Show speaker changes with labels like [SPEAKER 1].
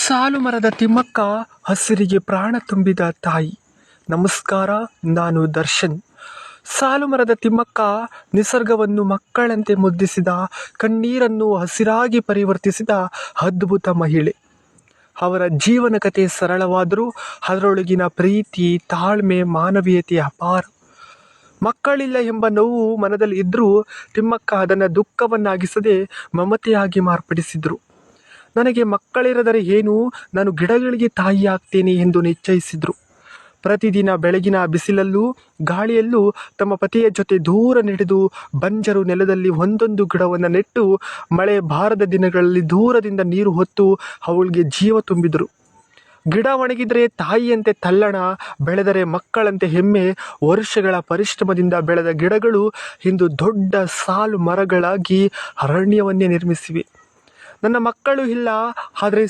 [SPEAKER 1] ಸಾಲು ಮರದ ತಿಮ್ಮಕ್ಕ ಹಸಿರಿಗೆ ಪ್ರಾಣ ತುಂಬಿದ ತಾಯಿ. ನಮಸ್ಕಾರ, ನಾನು ದರ್ಶನ್. ಸಾಲು ಮರದ ತಿಮ್ಮಕ್ಕ ನಿಸರ್ಗವನ್ನು ಮಕ್ಕಳಂತೆ ಮುದ್ದಿಸಿದ, ಕಣ್ಣೀರನ್ನು ಹಸಿರಾಗಿ ಪರಿವರ್ತಿಸಿದ ಅದ್ಭುತ ಮಹಿಳೆ. ಅವರ ಜೀವನ ಕಥೆ ಸರಳವಾದರೂ ಅದರೊಳಗಿನ ಪ್ರೀತಿ, ತಾಳ್ಮೆ, ಮಾನವೀಯತೆ ಅಪಾರ. ಮಕ್ಕಳಿಲ್ಲ ಎಂಬ ನೋವು ಮನದಲ್ಲಿ ಇದ್ದರೂ ತಿಮ್ಮಕ್ಕ ಅದನ್ನು ದುಃಖವನ್ನಾಗಿಸದೆ ಮಮತೆಯಾಗಿ ಮಾರ್ಪಡಿಸಿದರು. ನನಗೆ ಮಕ್ಕಳಿರದರೆ ಏನು, ನಾನು ಗಿಡಗಳಿಗೆ ತಾಯಿಯಾಗ್ತೇನೆ ಎಂದು ನಿಶ್ಚಯಿಸಿದರು. ಪ್ರತಿದಿನ ಬೆಳಗಿನ ಬಿಸಿಲಲ್ಲೂ ಗಾಳಿಯಲ್ಲೂ ತಮ್ಮ ಪತಿಯ ಜೊತೆ ದೂರ ನಡೆದು ಬಂಜರು ನೆಲದಲ್ಲಿ ಒಂದೊಂದು ಗಿಡವನ್ನು ನೆಟ್ಟು ಮಳೆ ಬಾರದ ದಿನಗಳಲ್ಲಿ ದೂರದಿಂದ ನೀರು ಹೊತ್ತು ಅವಳಿಗೆ ಜೀವ ತುಂಬಿದರು. ಗಿಡ ಒಣಗಿದರೆ ತಾಯಿಯಂತೆ ತಲ್ಲಣ, ಬೆಳೆದರೆ ಮಕ್ಕಳಂತೆ ಹೆಮ್ಮೆ. ವರ್ಷಗಳ ಪರಿಶ್ರಮದಿಂದ ಬೆಳೆದ ಗಿಡಗಳು ಇಂದು ದೊಡ್ಡ ಸಾಲು ಮರಗಳಾಗಿ ಅರಣ್ಯವನ್ನೇ ನಿರ್ಮಿಸಿವೆ. ನನ್ನ ಮಕ್ಕಳು ಇಲ್ಲ, ಆದರೆ